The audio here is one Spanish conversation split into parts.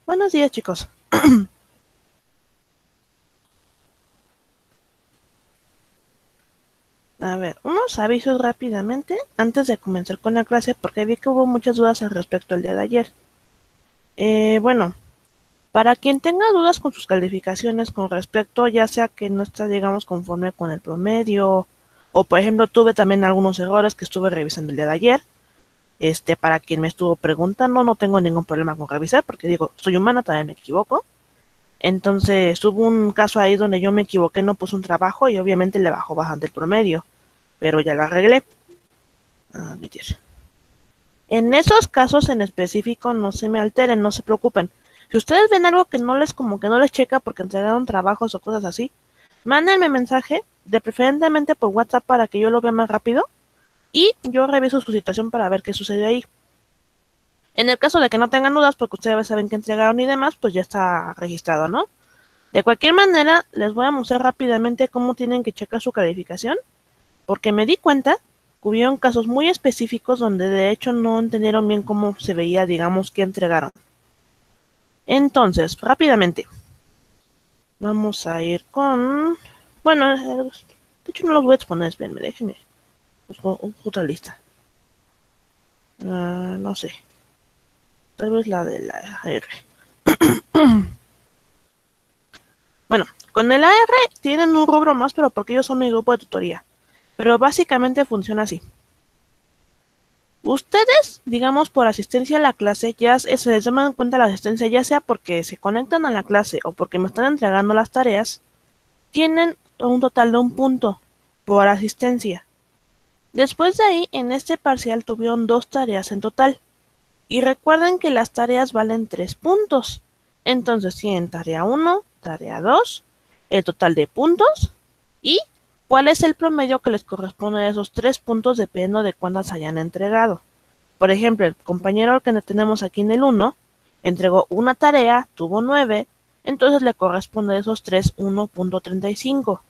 Buenos días, chicos. A ver, unos avisos rápidamente antes de comenzar con la clase porque vi que hubo muchas dudas al respecto el día de ayer. Bueno, para quien tenga dudas con sus calificaciones con respecto, ya sea que no está, digamos, conforme con el promedio, o por ejemplo tuve también algunos errores que estuve revisando el día de ayer. Para quien me estuvo preguntando, no tengo ningún problema con revisar porque digo, soy humana, también me equivoco. Entonces hubo un caso ahí donde yo me equivoqué, no puse un trabajo y obviamente le bajó bastante el promedio, pero ya lo arreglé. Admitir. En esos casos en específico no se me alteren, no se preocupen. Si ustedes ven algo que no les como que no les checa porque entregaron trabajos o cosas así, mándenme mensaje, de preferentemente por WhatsApp para que yo lo vea más rápido y yo reviso su situación para ver qué sucedió ahí. En el caso de que no tengan dudas porque ustedes saben que entregaron y demás, pues ya está registrado, ¿no? De cualquier manera, les voy a mostrar rápidamente cómo tienen que checar su calificación, porque me di cuenta que hubieron casos muy específicos donde de hecho no entendieron bien cómo se veía, digamos, que entregaron. Entonces, rápidamente, vamos a ir con... Bueno, de hecho no los voy a exponer, espérenme, déjenme. Busco otra lista. No sé, tal vez la de la AR. Bueno, con el AR tienen un rubro más, pero porque ellos son mi grupo de tutoría. Pero básicamente funciona así. Ustedes, digamos, por asistencia a la clase, ya se les toma en cuenta la asistencia, ya sea porque se conectan a la clase o porque me están entregando las tareas, tienen un total de 1 punto por asistencia. Después de ahí, en este parcial tuvieron 2 tareas en total. Y recuerden que las tareas valen 3 puntos. Entonces tienen tarea 1, tarea 2, el total de puntos y cuál es el promedio que les corresponde a esos 3 puntos dependiendo de cuántas hayan entregado. Por ejemplo, el compañero que tenemos aquí en el 1 entregó una tarea, tuvo 9, entonces le corresponde a esos 3 1.35.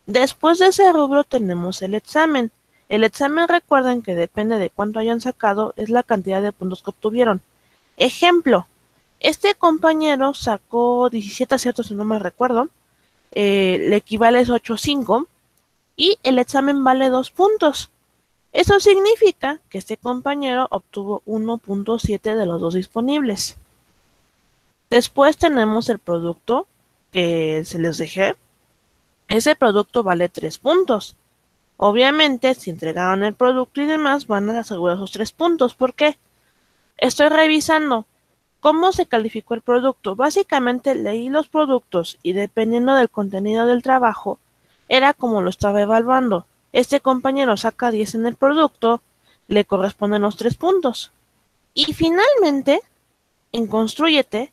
Después de ese rubro tenemos el examen. El examen, recuerden que depende de cuánto hayan sacado, es la cantidad de puntos que obtuvieron. Ejemplo, este compañero sacó 17 aciertos, si no me recuerdo, le equivale a 8.5 y el examen vale 2 puntos. Eso significa que este compañero obtuvo 1.7 de los dos disponibles. Después tenemos el producto que se les dejé. Ese producto vale 3 puntos. Obviamente, si entregaron el producto y demás, van a asegurar esos 3 puntos. ¿Por qué? Estoy revisando cómo se calificó el producto. Básicamente leí los productos y dependiendo del contenido del trabajo, era como lo estaba evaluando. Este compañero saca 10 en el producto, le corresponden los 3 puntos. Y finalmente, en Construyete,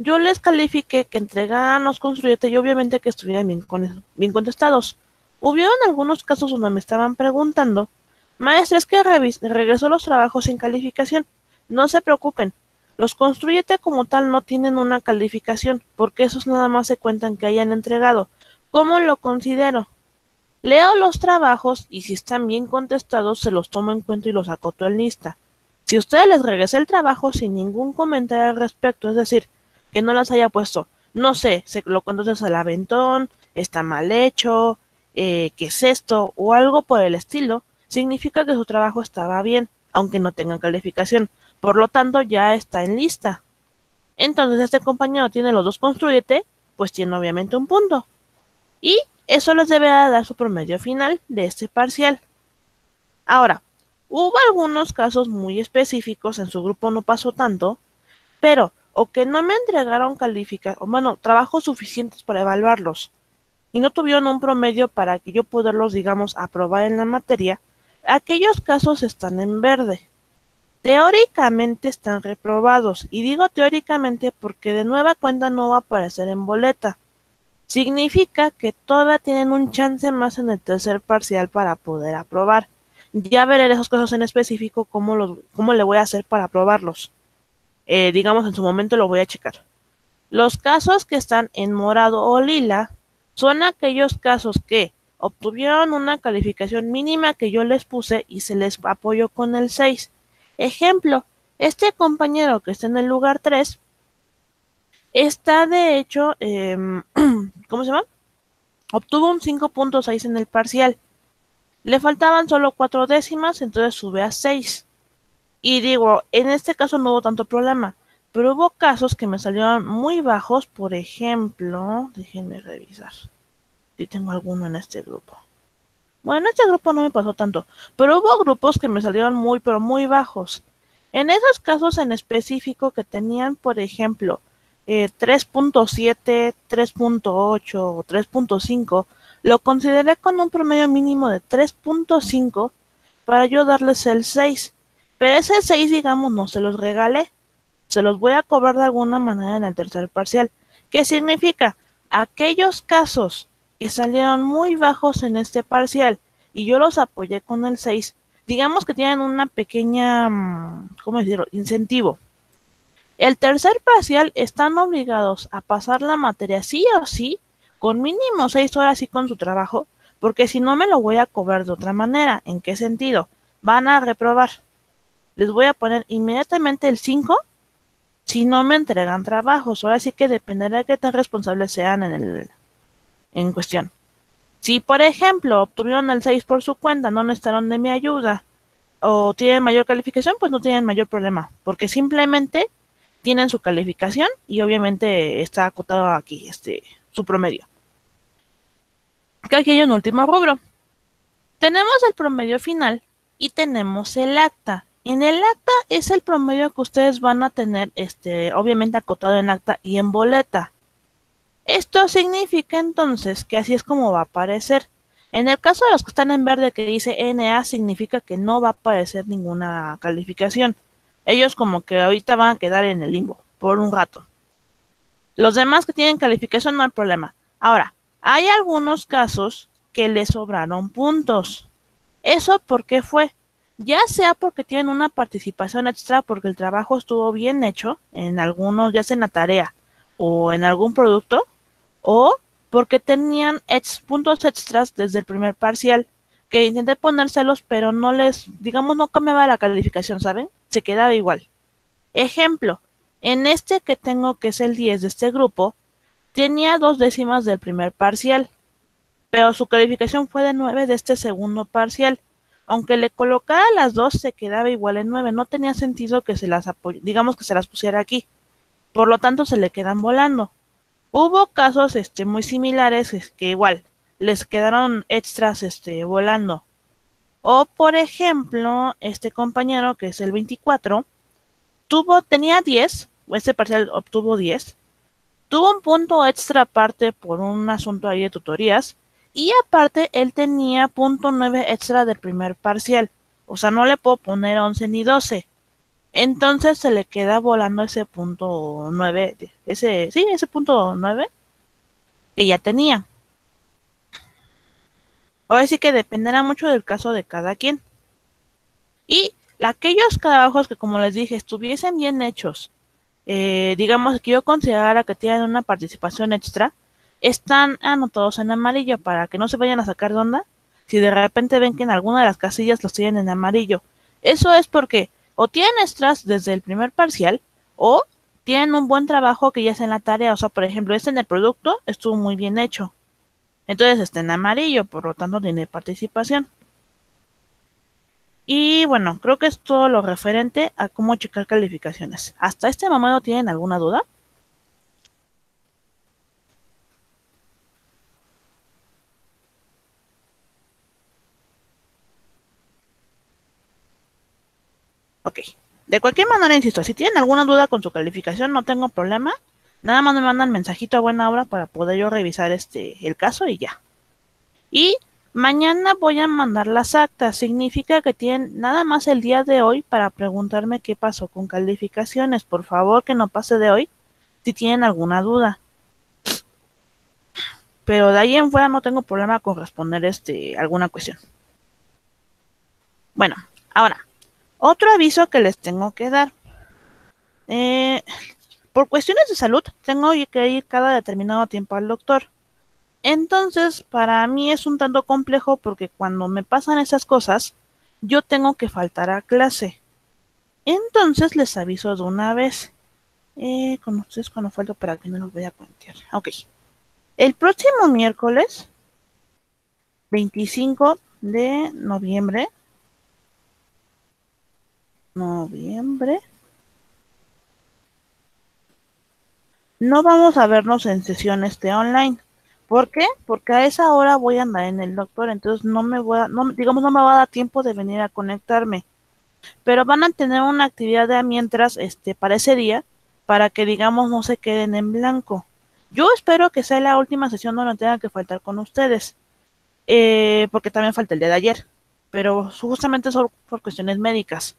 yo les califiqué que entregaran los Construyete y obviamente que estuvieran bien contestados. Hubieron algunos casos donde me estaban preguntando, maestra, es que regresó los trabajos sin calificación. No se preocupen, los Construyete como tal no tienen una calificación, porque esos nada más se cuentan que hayan entregado. ¿Cómo lo considero? Leo los trabajos y si están bien contestados se los tomo en cuenta y los acoto en lista. Si a ustedes les regresé el trabajo sin ningún comentario al respecto, es decir, que no las haya puesto, no sé, se lo contestas al aventón, está mal hecho, qué es esto, o algo por el estilo, significa que su trabajo estaba bien, aunque no tenga calificación. Por lo tanto, ya está en lista. Entonces, este compañero tiene los dos construyete, pues tiene obviamente 1 punto. Y eso les deberá dar su promedio final de este parcial. Ahora, hubo algunos casos muy específicos, en su grupo no pasó tanto, pero o que no me entregaron trabajos suficientes para evaluarlos y no tuvieron un promedio para que yo poderlos, digamos, aprobar en la materia, aquellos casos están en verde. Teóricamente están reprobados, y digo teóricamente porque de nueva cuenta no va a aparecer en boleta. Significa que todavía tienen un chance más en el tercer parcial para poder aprobar. Ya veré esos casos en específico cómo le voy a hacer para aprobarlos. Digamos, en su momento lo voy a checar. Los casos que están en morado o lila son aquellos casos que obtuvieron una calificación mínima que yo les puse y se les apoyó con el 6. Ejemplo, este compañero que está en el lugar 3 Esta, de hecho, ¿cómo se llama? Obtuvo un 5.6 en el parcial. Le faltaban solo 4 décimas, entonces sube a 6. Y digo, en este caso no hubo tanto problema, pero hubo casos que me salieron muy bajos, por ejemplo, déjenme revisar si tengo alguno en este grupo. Bueno, en este grupo no me pasó tanto, pero hubo grupos que me salieron muy, pero muy bajos. En esos casos en específico que tenían, por ejemplo, 3.7, 3.8 o 3.5, lo consideré con un promedio mínimo de 3.5 para yo darles el 6. Pero ese 6, digamos, no se los regalé. Se los voy a cobrar de alguna manera en el tercer parcial. ¿Qué significa? Aquellos casos que salieron muy bajos en este parcial y yo los apoyé con el 6, digamos que tienen una pequeña, ¿cómo decirlo?, incentivo. El tercer parcial están obligados a pasar la materia sí o sí, con mínimo 6 horas y con su trabajo, porque si no me lo voy a cobrar de otra manera. ¿En qué sentido? Van a reprobar. Les voy a poner inmediatamente el 5 si no me entregan trabajos. Ahora sí que dependerá de qué tan responsables sean en cuestión. Si, por ejemplo, obtuvieron el 6 por su cuenta, no necesitaron de mi ayuda, o tienen mayor calificación, pues no tienen mayor problema, porque simplemente tienen su calificación y obviamente está acotado aquí su promedio. Que aquí hay un último rubro. Tenemos el promedio final y tenemos el acta. En el acta es el promedio que ustedes van a tener, obviamente acotado en acta y en boleta. Esto significa entonces que así es como va a aparecer. En el caso de los que están en verde que dice NA, significa que no va a aparecer ninguna calificación. Ellos como que ahorita van a quedar en el limbo por un rato. Los demás que tienen calificación no hay problema. Ahora, hay algunos casos que les sobraron puntos. ¿Eso por qué fue? Ya sea porque tienen una participación extra porque el trabajo estuvo bien hecho en algunos, ya sea en la tarea o en algún producto, o porque tenían puntos extras desde el primer parcial, que intenté ponérselos, pero no les, digamos, no cambiaba la calificación, ¿saben? Se quedaba igual. Ejemplo, en este que tengo, que es el 10 de este grupo, tenía 2 décimas del primer parcial, pero su calificación fue de 9 de este segundo parcial. Aunque le colocara las dos, se quedaba igual en 9. No tenía sentido que se las digamos que se las pusiera aquí. Por lo tanto, se le quedan volando. Hubo casos muy similares que igual les quedaron extras volando. O por ejemplo, este compañero que es el 24, tenía 10, este parcial obtuvo 10, tuvo un punto extra aparte por un asunto ahí de tutorías, y aparte él tenía punto 9 extra del primer parcial. O sea, no le puedo poner 11 ni 12. Entonces se le queda volando ese punto 9, ese punto 9 que ya tenía. Ahora sí que dependerá mucho del caso de cada quien. Y aquellos trabajos que, como les dije, estuviesen bien hechos, digamos que yo considerara que tienen una participación extra, están anotados en amarillo para que no se vayan a sacar de onda si de repente ven que en alguna de las casillas los tienen en amarillo. Eso es porque o tienen extras desde el primer parcial o tienen un buen trabajo que ya es en la tarea. O sea, por ejemplo, en el producto estuvo muy bien hecho. Entonces está en amarillo, por lo tanto tiene participación. Y bueno, creo que es todo lo referente a cómo checar calificaciones. ¿Hasta este momento tienen alguna duda? Ok. De cualquier manera, insisto, si tienen alguna duda con su calificación, no tengo problema. Nada más me mandan mensajito a buena hora para poder yo revisar el caso y ya. Y mañana voy a mandar las actas. Significa que tienen nada más el día de hoy para preguntarme qué pasó con calificaciones. Por favor, que no pase de hoy si tienen alguna duda. Pero de ahí en fuera no tengo problema con responder alguna cuestión. Bueno, ahora, otro aviso que les tengo que dar. Por cuestiones de salud, tengo que ir cada determinado tiempo al doctor. Entonces, para mí es un tanto complejo porque cuando me pasan esas cosas, yo tengo que faltar a clase. Entonces, les aviso de una vez. con ustedes cuando falta para que no los voy a plantear. Ok. El próximo miércoles, 25 de noviembre, no vamos a vernos en sesión online. ¿Por qué? Porque a esa hora voy a andar en el doctor, entonces no me voy a, no, digamos, no me va a dar tiempo de venir a conectarme. Pero van a tener una actividad de mientras, para ese día, para que, digamos, no se queden en blanco. Yo espero que sea la última sesión donde tenga que faltar con ustedes, porque también falta el día de ayer, pero justamente son por cuestiones médicas.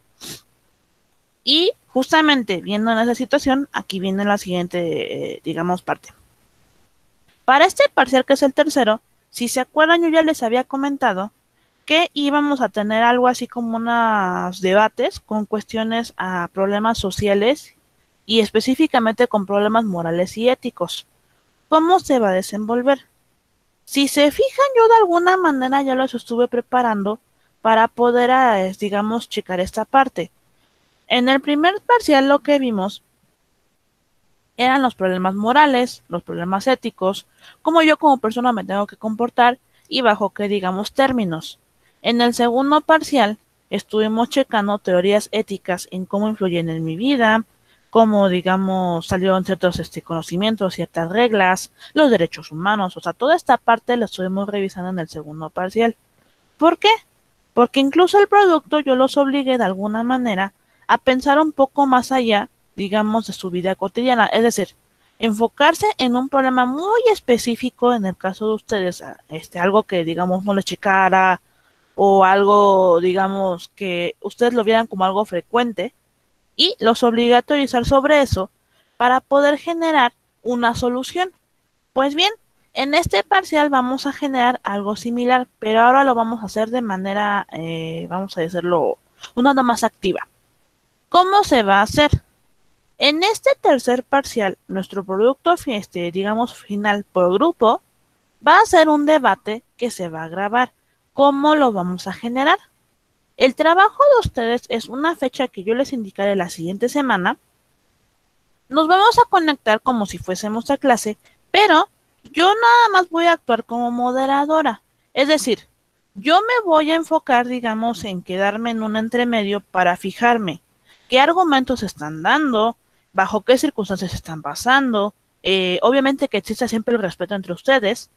Y justamente viendo en esa situación, aquí viene la siguiente, digamos, parte. Para este parcial, que es el tercero, si se acuerdan, yo ya les había comentado que íbamos a tener algo así como unos debates con cuestiones a problemas sociales y específicamente con problemas morales y éticos. ¿Cómo se va a desenvolver? Si se fijan, yo de alguna manera ya los estuve preparando para poder, digamos, checar esta parte. En el primer parcial lo que vimos eran los problemas morales, los problemas éticos, cómo yo como persona me tengo que comportar y bajo qué, digamos, términos. En el segundo parcial estuvimos checando teorías éticas en cómo influyen en mi vida, cómo, digamos, salieron ciertos conocimientos, ciertas reglas, los derechos humanos, o sea, toda esta parte la estuvimos revisando en el segundo parcial. ¿Por qué? Porque incluso el producto yo los obligué de alguna manera a pensar un poco más allá, digamos, de su vida cotidiana. Es decir, enfocarse en un problema muy específico en el caso de ustedes, algo que, digamos, no les checara o algo, digamos, que ustedes lo vieran como algo frecuente y los obligué a teorizar sobre eso para poder generar una solución. Pues bien, en este parcial vamos a generar algo similar, pero ahora lo vamos a hacer de manera, vamos a decirlo, una onda más activa. ¿Cómo se va a hacer? En este tercer parcial, nuestro producto, digamos, final por grupo, va a ser un debate que se va a grabar. ¿Cómo lo vamos a generar? El trabajo de ustedes es una fecha que yo les indicaré la siguiente semana. Nos vamos a conectar como si fuésemos a clase, pero yo nada más voy a actuar como moderadora. Es decir, yo me voy a enfocar, digamos, en quedarme en un entremedio para fijarme qué argumentos están dando, bajo qué circunstancias están pasando, obviamente que exista siempre el respeto entre ustedes,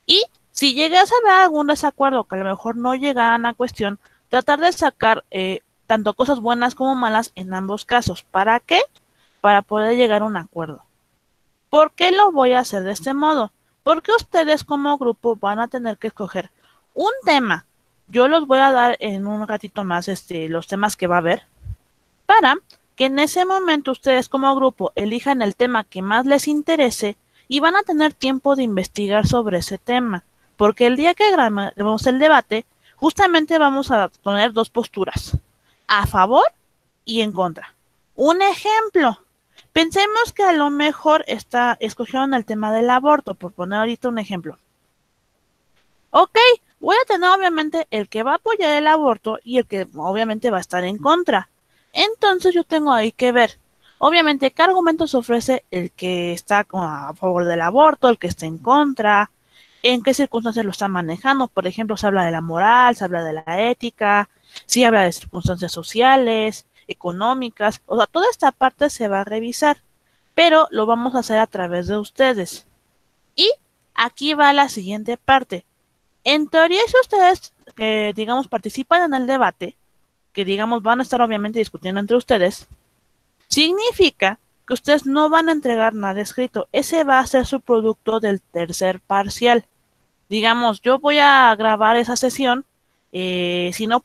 y si llegas a ver algún desacuerdo que a lo mejor no llegaran a cuestión, tratar de sacar tanto cosas buenas como malas en ambos casos. ¿Para qué? Para poder llegar a un acuerdo. ¿Por qué lo voy a hacer de este modo? Porque ustedes como grupo van a tener que escoger un tema. Yo los voy a dar en un ratito más los temas que va a haber para que en ese momento ustedes como grupo elijan el tema que más les interese y van a tener tiempo de investigar sobre ese tema. Porque el día que grabemos el debate, justamente vamos a poner dos posturas, a favor y en contra. Un ejemplo, pensemos que a lo mejor escogieron el tema del aborto, por poner ahorita un ejemplo. Ok, voy a tener obviamente el que va a apoyar el aborto y el que obviamente va a estar en contra. Entonces yo tengo ahí que ver, obviamente, qué argumentos ofrece el que está a favor del aborto, el que está en contra, en qué circunstancias lo está manejando. Por ejemplo, se habla de la moral, se habla de la ética, se habla de circunstancias sociales, económicas, o sea, toda esta parte se va a revisar, pero lo vamos a hacer a través de ustedes. Y aquí va la siguiente parte. En teoría, si ustedes, digamos, participan en el debate, que digamos van a estar obviamente discutiendo entre ustedes, significa que ustedes no van a entregar nada escrito. Ese va a ser su producto del tercer parcial. Digamos, yo voy a grabar esa sesión, si no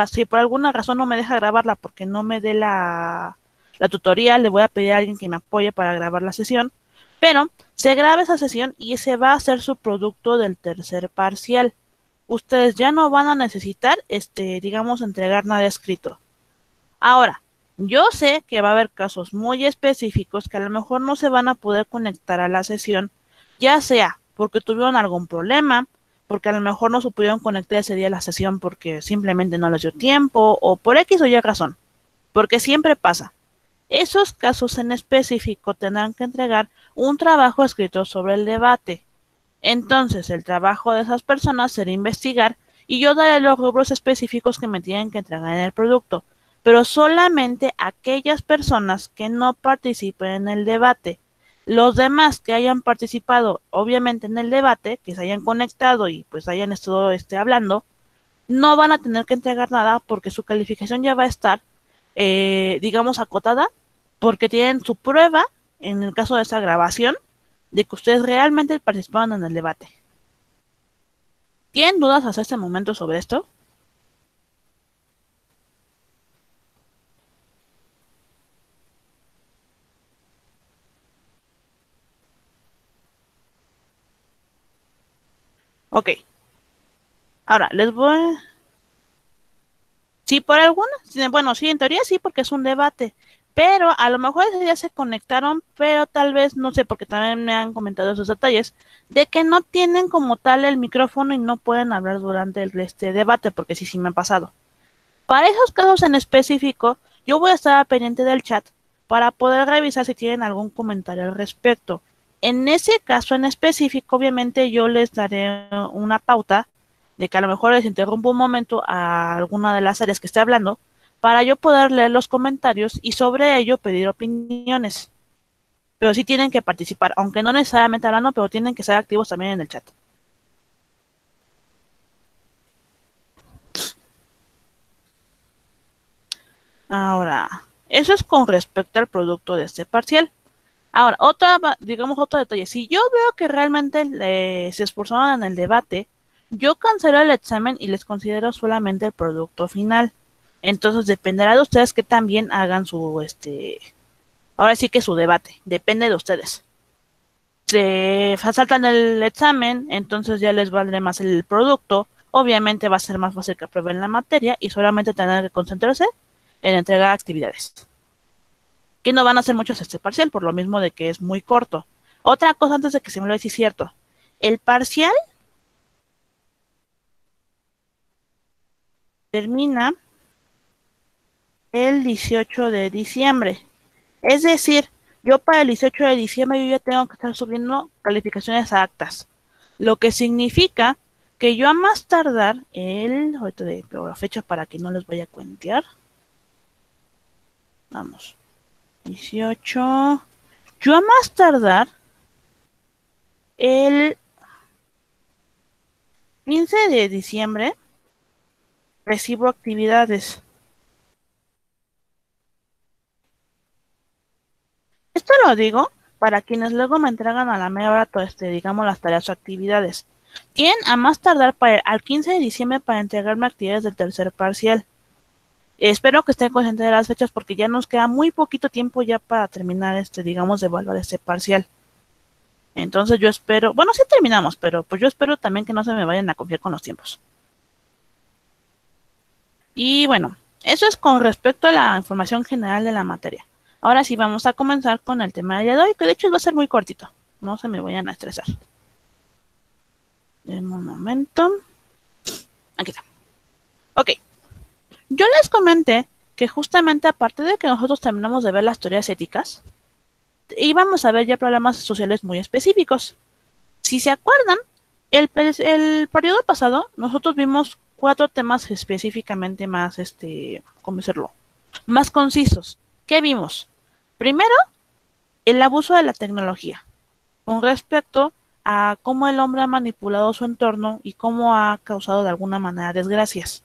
si por alguna razón no me deja grabarla porque no me dé la tutoría, le voy a pedir a alguien que me apoye para grabar la sesión, pero se graba esa sesión y ese va a ser su producto del tercer parcial. Ustedes ya no van a necesitar, digamos, entregar nada escrito. Ahora, yo sé que va a haber casos muy específicos que a lo mejor no se van a poder conectar a la sesión, ya sea porque tuvieron algún problema, porque a lo mejor no se pudieron conectar ese día a la sesión porque simplemente no les dio tiempo o por X o Y razón, porque siempre pasa. Esos casos en específico tendrán que entregar un trabajo escrito sobre el debate. Entonces, el trabajo de esas personas será investigar y yo daré los rubros específicos que me tienen que entregar en el producto, pero solamente aquellas personas que no participen en el debate. Los demás que hayan participado, obviamente, en el debate, que se hayan conectado y pues hayan estado hablando, no van a tener que entregar nada porque su calificación ya va a estar, digamos, acotada, porque tienen su prueba, en el caso de esa grabación, de que ustedes realmente participaron en el debate. ¿Tienen dudas hasta este momento sobre esto? Ok, ahora les voy. Sí, por alguna. Bueno, sí, en teoría sí, porque es un debate. Pero a lo mejor ese día se conectaron, pero tal vez, no sé, porque también me han comentado esos detalles, de que no tienen como tal el micrófono y no pueden hablar durante este debate, porque sí, sí me ha pasado. Para esos casos en específico, yo voy a estar pendiente del chat para poder revisar si tienen algún comentario al respecto. En ese caso en específico, obviamente yo les daré una pauta de que a lo mejor les interrumpo un momento a alguna de las áreas que esté hablando para yo poder leer los comentarios y sobre ello pedir opiniones. Pero sí tienen que participar, aunque no necesariamente hablando, pero tienen que ser activos también en el chat. Ahora, eso es con respecto al producto de este parcial. Ahora, digamos otro detalle. Si yo veo que realmente se esforzaron en el debate, yo cancelo el examen y les considero solamente el producto final. Entonces dependerá de ustedes que también hagan ahora sí que su debate. Depende de ustedes. Se saltan el examen, entonces ya les valdrá más el producto. Obviamente va a ser más fácil que aprueben la materia y solamente tendrán que concentrarse en entregar actividades que no van a hacer muchos este parcial, por lo mismo de que es muy corto. Otra cosa antes de que se me lo decía, cierto. El parcial termina el 18 de diciembre. Es decir, yo para el 18 de diciembre yo ya tengo que estar subiendo calificaciones a actas. Lo que significa que yo a más tardar ahorita de la fecha para que no les vaya a cuentear. Vamos. 18. Yo a más tardar el 15 de diciembre recibo actividades. Esto lo digo para quienes luego me entregan a la media hora, digamos, las tareas o actividades. Tienen a más tardar al 15 de diciembre para entregarme actividades del tercer parcial. Espero que estén conscientes de las fechas porque ya nos queda muy poquito tiempo ya para terminar digamos, de evaluar este parcial. Entonces yo espero, bueno, sí terminamos, pero pues yo espero también que no se me vayan a confiar con los tiempos. Y bueno, eso es con respecto a la información general de la materia. Ahora sí vamos a comenzar con el tema del día de hoy, que de hecho va a ser muy cortito. No se me vayan a estresar. En un momento. Aquí está. Ok. Yo les comenté que justamente aparte de que nosotros terminamos de ver las teorías éticas, íbamos a ver ya problemas sociales muy específicos. Si se acuerdan, el periodo pasado nosotros vimos 4 temas específicamente más, ¿cómo decirlo? Más concisos. ¿Qué vimos? Primero, el abuso de la tecnología, con respecto a cómo el hombre ha manipulado su entorno y cómo ha causado de alguna manera desgracias.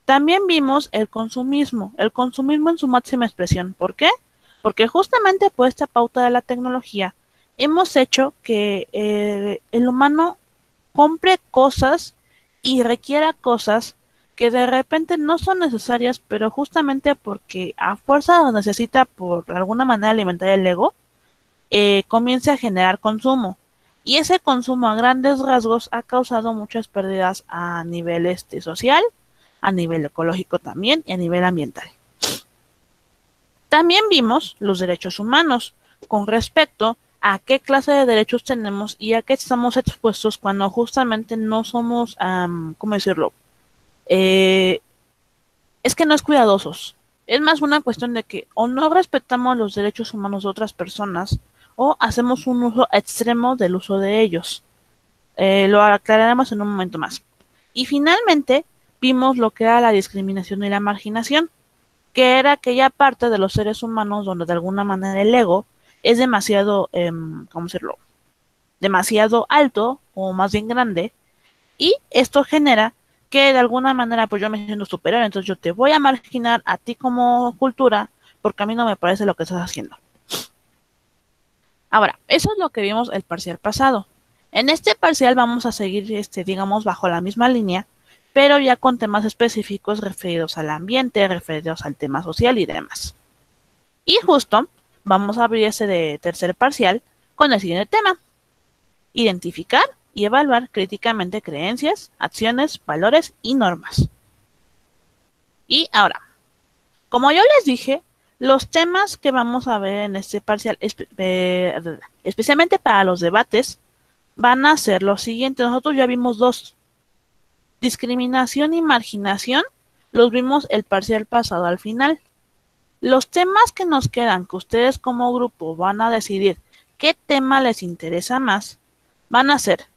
También vimos el consumismo en su máxima expresión. ¿Por qué? Porque justamente por esta pauta de la tecnología hemos hecho que el humano compre cosas y requiera cosas que de repente no son necesarias, pero justamente porque a fuerza lo necesita por alguna manera alimentar el ego, comience a generar consumo. Y ese consumo a grandes rasgos ha causado muchas pérdidas a nivel social, a nivel ecológico también y a nivel ambiental. También vimos los derechos humanos con respecto a qué clase de derechos tenemos y a qué estamos expuestos cuando justamente no somos, ¿cómo decirlo? Es que no es cuidadosos. Es más una cuestión de que o no respetamos los derechos humanos de otras personas o hacemos un uso extremo del uso de ellos. Lo aclararemos en un momento más. Y finalmente vimos lo que era la discriminación y la marginación, que era aquella parte de los seres humanos donde de alguna manera el ego es demasiado, ¿cómo decirlo? Demasiado alto o más bien grande, y esto genera que de alguna manera pues yo me siento superior, entonces yo te voy a marginar a ti como cultura porque a mí no me parece lo que estás haciendo. Ahora, eso es lo que vimos el parcial pasado. En este parcial vamos a seguir, digamos, bajo la misma línea, pero ya con temas específicos referidos al ambiente, referidos al tema social y demás. Y justo vamos a abrir ese de tercer parcial con el siguiente tema: identificar y evaluar críticamente creencias, acciones, valores y normas. Y ahora, como yo les dije, los temas que vamos a ver en este parcial, especialmente para los debates, van a ser los siguientes. Nosotros ya vimos dos: discriminación y marginación, los vimos el parcial pasado al final. Los temas que nos quedan, que ustedes como grupo van a decidir qué tema les interesa más, van a ser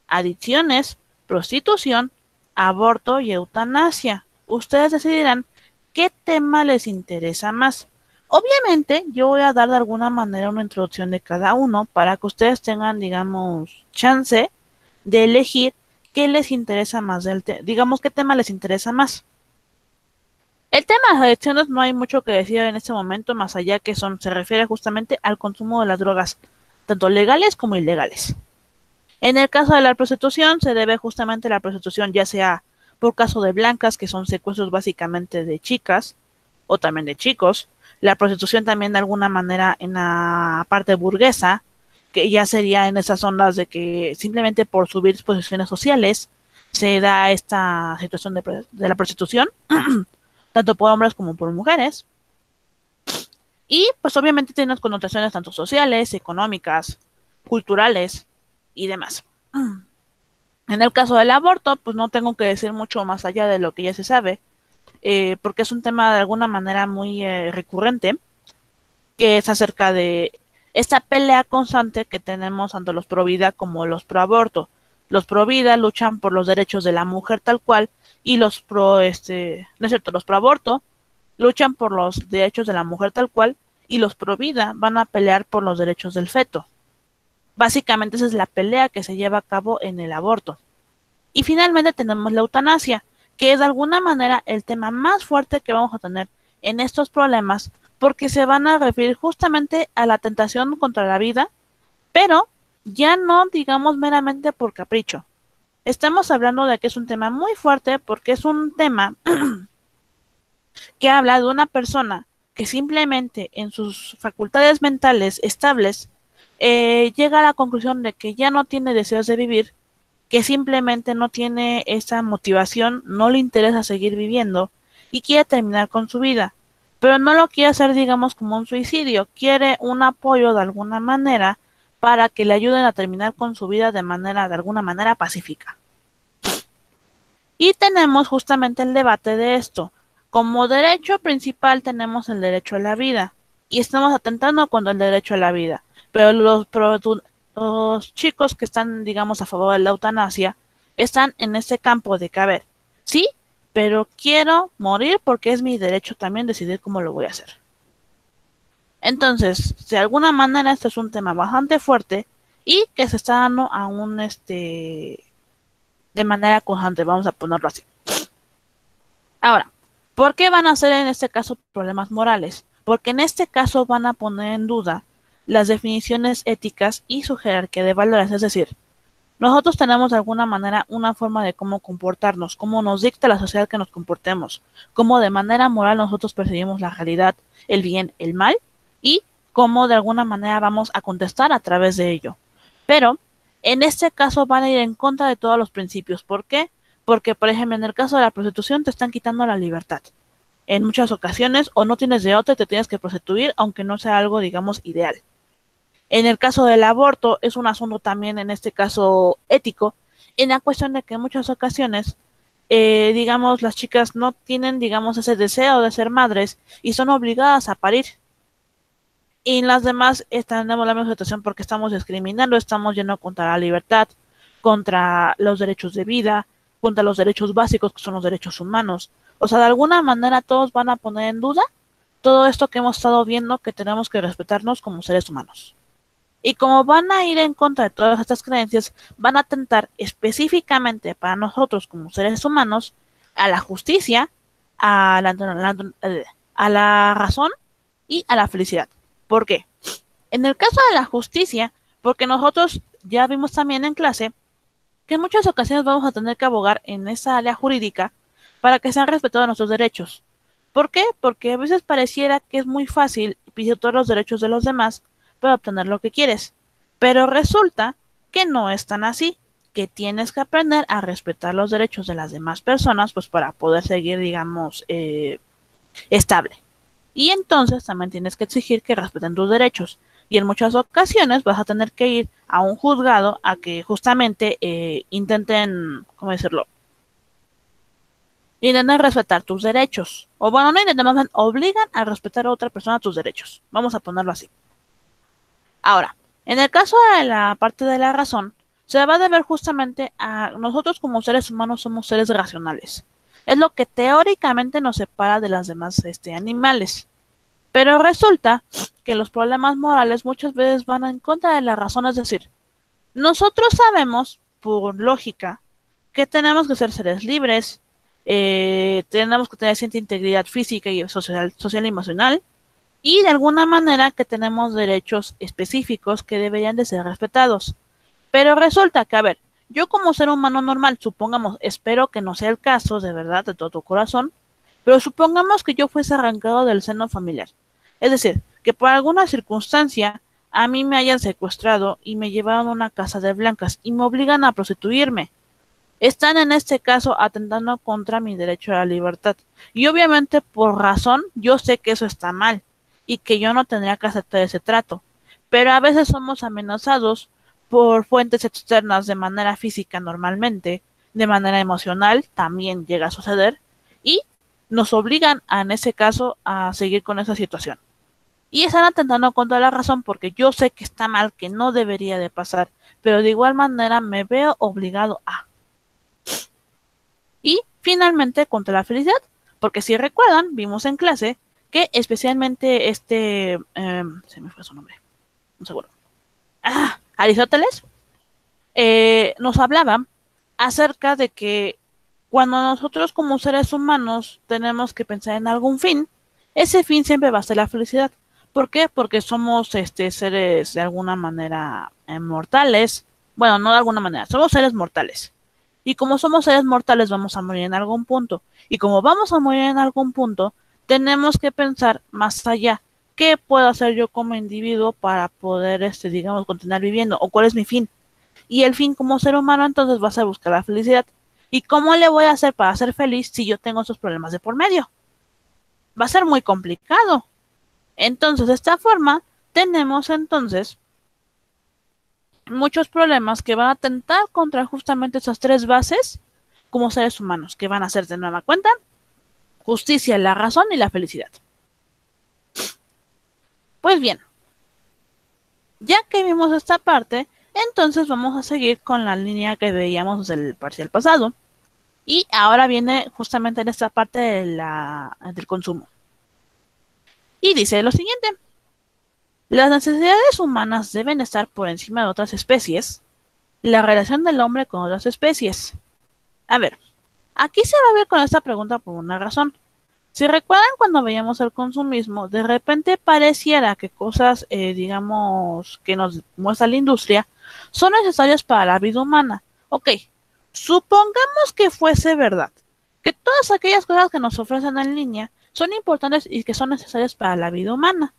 adicciones, prostitución, aborto y eutanasia. Ustedes decidirán qué tema les interesa más. Obviamente, yo voy a dar de alguna manera una introducción de cada uno para que ustedes tengan, digamos, chance de elegir qué les interesa más digamos, qué tema les interesa más. El tema de las adicciones no hay mucho que decir en este momento, más allá que se refiere justamente al consumo de las drogas, tanto legales como ilegales. En el caso de la prostitución, se debe justamente a la prostitución, ya sea por caso de blancas, que son secuestros básicamente de chicas, o también de chicos. La prostitución también de alguna manera en la parte burguesa, que ya sería en esas ondas de que simplemente por subir posiciones sociales se da esta situación de la prostitución, tanto por hombres como por mujeres. Y pues obviamente tiene unas connotaciones tanto sociales, económicas, culturales y demás. En el caso del aborto, pues no tengo que decir mucho más allá de lo que ya se sabe, porque es un tema de alguna manera muy recurrente, que es acerca de esta pelea constante que tenemos tanto los pro vida como los pro aborto. Los pro vida luchan por los derechos de la mujer tal cual, y los pro, no es cierto, los pro aborto luchan por los derechos de la mujer tal cual, y los pro vida van a pelear por los derechos del feto. Básicamente esa es la pelea que se lleva a cabo en el aborto. Y finalmente tenemos la eutanasia, que es de alguna manera el tema más fuerte que vamos a tener en estos problemas, porque se van a referir justamente a la tentación contra la vida, pero ya no digamos meramente por capricho. Estamos hablando de que es un tema muy fuerte porque es un tema que habla de una persona que simplemente en sus facultades mentales estables llega a la conclusión de que ya no tiene deseos de vivir, que simplemente no tiene esa motivación, no le interesa seguir viviendo y quiere terminar con su vida, pero no lo quiere hacer, digamos, como un suicidio, quiere un apoyo de alguna manera para que le ayuden a terminar con su vida de alguna manera pacífica. Y tenemos justamente el debate de esto. Como derecho principal tenemos el derecho a la vida y estamos atentando contra el derecho a la vida, pero los chicos que están, digamos, a favor de la eutanasia están en ese campo de que, a ver, sí, pero quiero morir porque es mi derecho también decidir cómo lo voy a hacer. Entonces, de alguna manera, este es un tema bastante fuerte y que se está dando aún de manera constante, vamos a ponerlo así. Ahora, ¿por qué van a ser en este caso problemas morales? Porque en este caso van a poner en duda las definiciones éticas y su jerarquía de valores, es decir, nosotros tenemos de alguna manera una forma de cómo comportarnos, cómo nos dicta la sociedad que nos comportemos, cómo de manera moral nosotros percibimos la realidad, el bien, el mal, y cómo de alguna manera vamos a contestar a través de ello. Pero en este caso van a ir en contra de todos los principios. ¿Por qué? Porque, por ejemplo, en el caso de la prostitución te están quitando la libertad. En muchas ocasiones, o no tienes de otra y te tienes que prostituir, aunque no sea algo, digamos, ideal. En el caso del aborto, es un asunto también, en este caso, ético, en la cuestión de que en muchas ocasiones digamos, las chicas no tienen, digamos, ese deseo de ser madres y son obligadas a parir. Y las demás tenemos la misma situación porque estamos discriminando, estamos yendo contra la libertad, contra los derechos de vida, contra los derechos básicos que son los derechos humanos. O sea, de alguna manera todos van a poner en duda todo esto que hemos estado viendo, que tenemos que respetarnos como seres humanos. Y como van a ir en contra de todas estas creencias, van a atentar específicamente para nosotros como seres humanos a la justicia, a la razón y a la felicidad. ¿Por qué? En el caso de la justicia, porque nosotros ya vimos también en clase que en muchas ocasiones vamos a tener que abogar en esa área jurídica para que sean respetados nuestros derechos. ¿Por qué? Porque a veces pareciera que es muy fácil pisotear los derechos de los demás para obtener lo que quieres. Pero resulta que no es tan así, que tienes que aprender a respetar los derechos de las demás personas, pues para poder seguir, digamos, estable. Y entonces también tienes que exigir que respeten tus derechos. Y en muchas ocasiones vas a tener que ir a un juzgado a que justamente intenten, ¿cómo decirlo? Intenten respetar tus derechos. O bueno, no intenten, más bien obligan a respetar a otra persona tus derechos. Vamos a ponerlo así. Ahora, en el caso de la parte de la razón, se va a deber justamente a nosotros como seres humanos somos seres racionales. Es lo que teóricamente nos separa de las demás animales. Pero resulta que los problemas morales muchas veces van en contra de la razón, es decir, nosotros sabemos, por lógica, que tenemos que ser seres libres, tenemos que tener cierta integridad física y social y emocional, y de alguna manera que tenemos derechos específicos que deberían de ser respetados. Pero resulta que, a ver, yo como ser humano normal, supongamos, espero que no sea el caso, de verdad, de todo tu corazón, pero supongamos que yo fuese arrancado del seno familiar. Es decir, que por alguna circunstancia a mí me hayan secuestrado y me llevaron a una casa de blancas y me obligan a prostituirme. Están en este caso atentando contra mi derecho a la libertad. Y obviamente por razón yo sé que eso está mal y que yo no tendría que aceptar ese trato. Pero a veces somos amenazados por fuentes externas de manera física normalmente, de manera emocional también llega a suceder y nos obligan en ese caso a seguir con esa situación. Y están atentando contra la razón porque yo sé que está mal, que no debería de pasar, pero de igual manera me veo obligado a. Y finalmente contra la felicidad, porque si recuerdan, vimos en clase que especialmente se me fue su nombre, un segundo. Aristóteles nos hablaba acerca de que cuando nosotros como seres humanos tenemos que pensar en algún fin, ese fin siempre va a ser la felicidad. ¿Por qué? Porque somos seres de alguna manera mortales. Bueno, no de alguna manera, somos seres mortales. Y como somos seres mortales vamos a morir en algún punto. Y como vamos a morir en algún punto, tenemos que pensar más allá. ¿Qué puedo hacer yo como individuo para poder, digamos, continuar viviendo? ¿O cuál es mi fin? Y el fin como ser humano entonces vas a buscar la felicidad. ¿Y cómo le voy a hacer para ser feliz si yo tengo esos problemas de por medio? Va a ser muy complicado. Entonces, de esta forma, tenemos entonces muchos problemas que van a atentar contra justamente esas tres bases como seres humanos, que van a ser de nueva cuenta justicia, la razón y la felicidad. Pues bien, ya que vimos esta parte, entonces vamos a seguir con la línea que veíamos del parcial pasado. Y ahora viene justamente en esta parte del consumo. Y dice lo siguiente. Las necesidades humanas deben estar por encima de otras especies. La relación del hombre con otras especies. A ver, aquí se va a ver con esta pregunta por una razón. Si recuerdan cuando veíamos el consumismo, de repente pareciera que cosas, digamos, que nos muestra la industria, son necesarias para la vida humana. Ok, supongamos que fuese verdad, que todas aquellas cosas que nos ofrecen en línea son importantes y que son necesarias para la vida humana.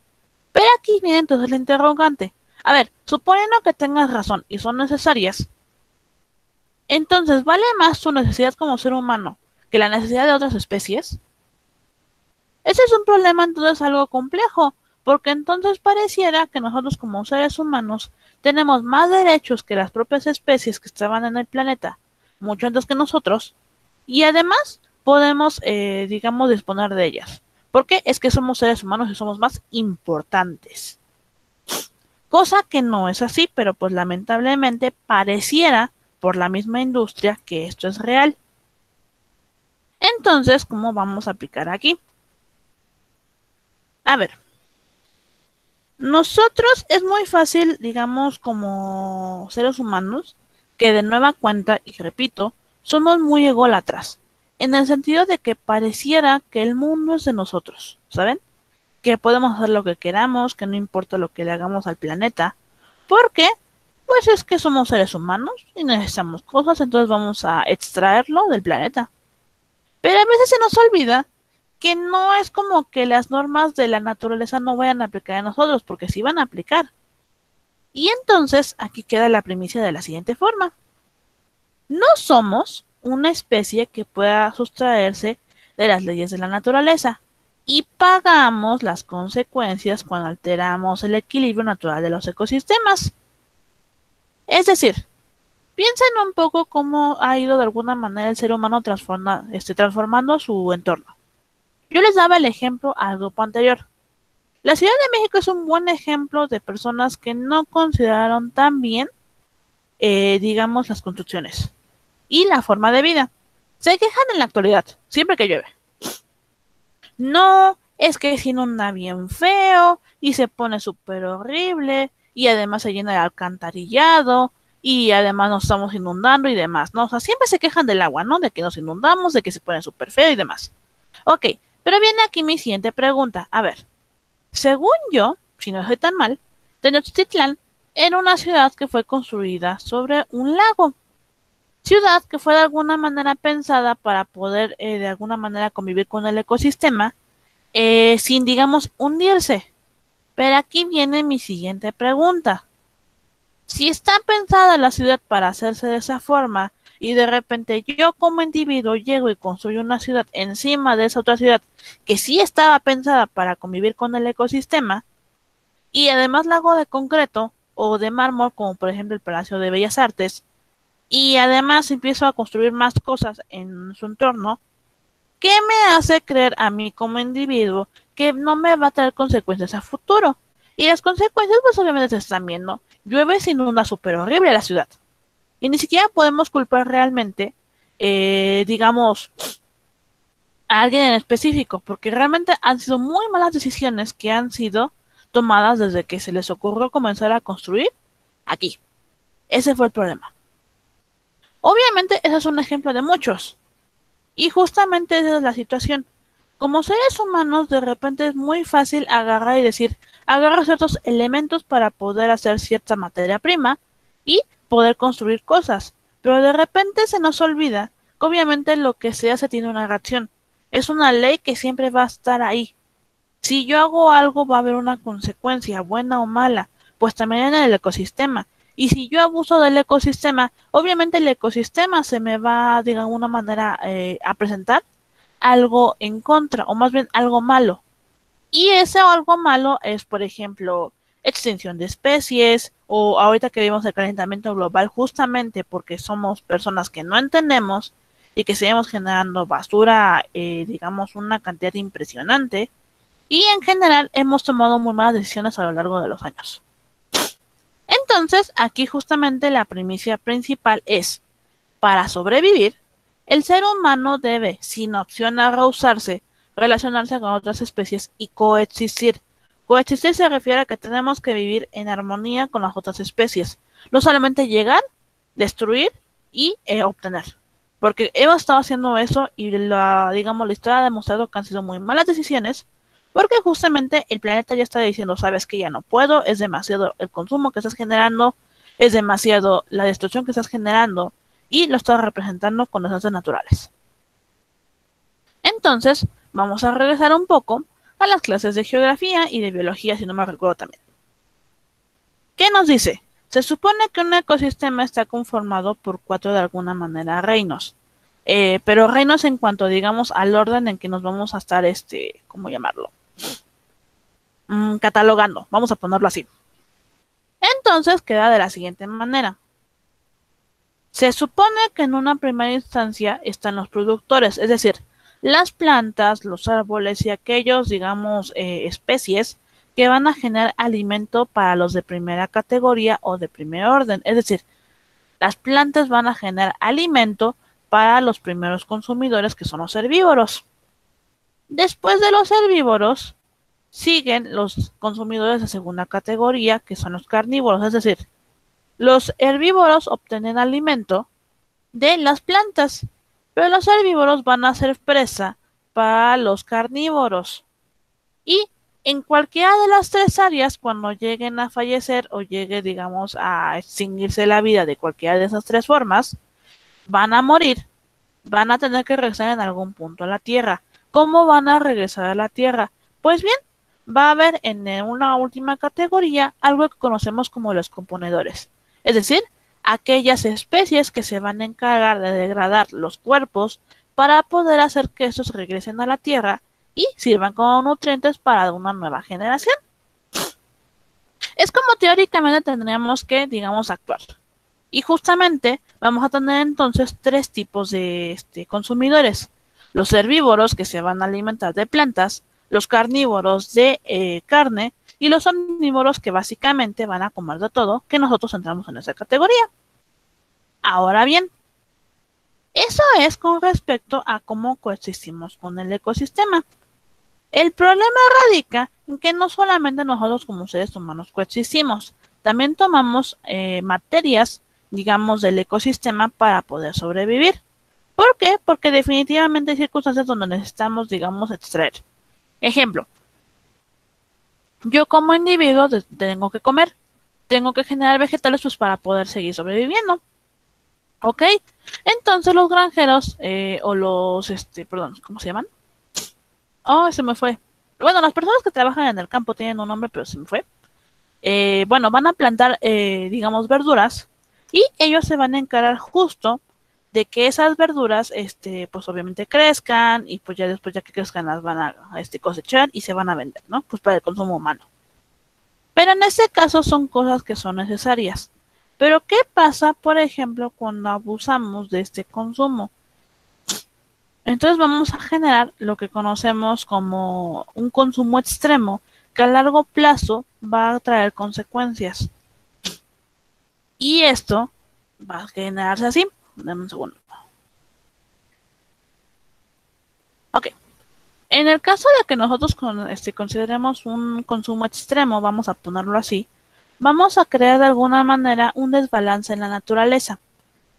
Pero aquí viene entonces la interrogante. A ver, suponiendo que tengas razón y son necesarias, entonces, ¿vale más tu necesidad como ser humano que la necesidad de otras especies? Ese es un problema entonces algo complejo, porque entonces pareciera que nosotros como seres humanos tenemos más derechos que las propias especies que estaban en el planeta, mucho antes que nosotros, y además podemos, digamos, disponer de ellas. Porque es que somos seres humanos y somos más importantes. Cosa que no es así, pero pues lamentablemente pareciera por la misma industria que esto es real. Entonces, ¿cómo vamos a aplicar aquí? A ver, nosotros es muy fácil, digamos, como seres humanos, que de nueva cuenta, y repito, somos muy ególatras, en el sentido de que pareciera que el mundo es de nosotros, ¿saben? Que podemos hacer lo que queramos, que no importa lo que le hagamos al planeta, porque pues es que somos seres humanos y necesitamos cosas, entonces vamos a extraerlo del planeta. Pero a veces se nos olvida que no es como que las normas de la naturaleza no vayan a aplicar a nosotros, porque sí van a aplicar. Y entonces aquí queda la primicia de la siguiente forma. No somos una especie que pueda sustraerse de las leyes de la naturaleza y pagamos las consecuencias cuando alteramos el equilibrio natural de los ecosistemas. Es decir, piensen un poco cómo ha ido de alguna manera el ser humano transformando su entorno. Yo les daba el ejemplo al grupo anterior. La Ciudad de México es un buen ejemplo de personas que no consideraron tan bien, digamos, las construcciones y la forma de vida. Se quejan en la actualidad, siempre que llueve. No, es que se inunda bien feo y se pone súper horrible y además se llena de alcantarillado y además nos estamos inundando y demás, ¿no? O sea, siempre se quejan del agua, ¿no? De que nos inundamos, de que se pone súper feo y demás. Ok, pero viene aquí mi siguiente pregunta. A ver, según yo, si no estoy tan mal, Tenochtitlán era una ciudad que fue construida sobre un lago. Ciudad que fue de alguna manera pensada para poder de alguna manera convivir con el ecosistema sin, digamos, hundirse. Pero aquí viene mi siguiente pregunta. Si está pensada la ciudad para hacerse de esa forma y de repente yo como individuo llego y construyo una ciudad encima de esa otra ciudad que sí estaba pensada para convivir con el ecosistema y además la hago de concreto o de mármol como por ejemplo el Palacio de Bellas Artes y además empiezo a construir más cosas en su entorno, ¿qué me hace creer a mí como individuo que no me va a traer consecuencias a futuro? Y las consecuencias, pues obviamente se están viendo. Llueve se inunda súper horrible la ciudad. Y ni siquiera podemos culpar realmente, digamos, a alguien en específico, porque realmente han sido muy malas decisiones que han sido tomadas desde que se les ocurrió comenzar a construir aquí. Ese fue el problema. Obviamente, ese es un ejemplo de muchos. Y justamente esa es la situación. Como seres humanos, de repente es muy fácil agarrar y decir, agarra ciertos elementos para poder hacer cierta materia prima y poder construir cosas. Pero de repente se nos olvida que obviamente lo que se hace tiene una reacción. Es una ley que siempre va a estar ahí. Si yo hago algo, va a haber una consecuencia, buena o mala, pues también en el ecosistema. Y si yo abuso del ecosistema, obviamente el ecosistema se me va, de alguna manera, a presentar algo en contra, o más bien algo malo. Y ese algo malo es, por ejemplo, extinción de especies, o ahorita que vimos el calentamiento global, justamente porque somos personas que no entendemos y que seguimos generando basura, digamos, una cantidad impresionante y en general hemos tomado muy malas decisiones a lo largo de los años. Entonces, aquí justamente la primicia principal es, para sobrevivir, el ser humano debe, sin opción a rehusarse, relacionarse con otras especies y coexistir. Coexistir se refiere a que tenemos que vivir en armonía con las otras especies, no solamente llegar, destruir y obtener. Porque hemos estado haciendo eso y digamos, la historia ha demostrado que han sido muy malas decisiones porque justamente el planeta ya está diciendo, sabes que ya no puedo, es demasiado el consumo que estás generando, es demasiado la destrucción que estás generando y lo estás representando con desastres naturales. Entonces, vamos a regresar un poco a las clases de geografía y de biología, si no me recuerdo también. ¿Qué nos dice? Se supone que un ecosistema está conformado por 4 de alguna manera reinos. Pero reinos en cuanto, digamos, al orden en que nos vamos a estar, ¿cómo llamarlo? Catalogando, vamos a ponerlo así. Entonces queda de la siguiente manera. Se supone que en una primera instancia están los productores, es decir, las plantas, los árboles y aquellos, digamos, especies que van a generar alimento para los de primera categoría o de primer orden. Es decir, las plantas van a generar alimento para los primeros consumidores, que son los herbívoros. Después de los herbívoros, siguen los consumidores de segunda categoría, que son los carnívoros. Es decir, los herbívoros obtienen alimento de las plantas, pero los herbívoros van a ser presa para los carnívoros. Y en cualquiera de las tres áreas, cuando lleguen a fallecer o llegue, digamos, a extinguirse la vida de cualquiera de esas tres formas, van a morir, van a tener que regresar en algún punto a la Tierra. ¿Cómo van a regresar a la Tierra? Pues bien, va a haber en una última categoría algo que conocemos como los componedores, es decir, aquellas especies que se van a encargar de degradar los cuerpos para poder hacer que estos regresen a la Tierra y sirvan como nutrientes para una nueva generación. Es como teóricamente tendríamos que, digamos, actuar. Y justamente vamos a tener entonces tres tipos de consumidores. Los herbívoros, que se van a alimentar de plantas, los carnívoros de carne y los omnívoros, que básicamente van a comer de todo, que nosotros entramos en esa categoría. Ahora bien, eso es con respecto a cómo coexistimos con el ecosistema. El problema radica en que no solamente nosotros como seres humanos coexistimos, también tomamos materias, digamos, del ecosistema para poder sobrevivir. ¿Por qué? Porque definitivamente hay circunstancias donde necesitamos, digamos, extraer. Ejemplo, yo como individuo tengo que comer, tengo que generar vegetales pues para poder seguir sobreviviendo. ¿Ok? Entonces los granjeros o los, perdón, ¿cómo se llaman? Oh, se me fue. Bueno, las personas que trabajan en el campo tienen un nombre, pero se me fue. Bueno, van a plantar, digamos, verduras y ellos se van a encargar justo de que esas verduras, pues obviamente crezcan y pues ya después ya que crezcan las van a cosechar y se van a vender, ¿no? Pues para el consumo humano. Pero en este caso son cosas que son necesarias. Pero ¿qué pasa, por ejemplo, cuando abusamos de este consumo? Entonces vamos a generar lo que conocemos como un consumo extremo que a largo plazo va a traer consecuencias. Y esto va a generarse así. Dame un segundo. Ok. En el caso de que nosotros consideremos un consumo extremo, vamos a ponerlo así, vamos a crear de alguna manera un desbalance en la naturaleza.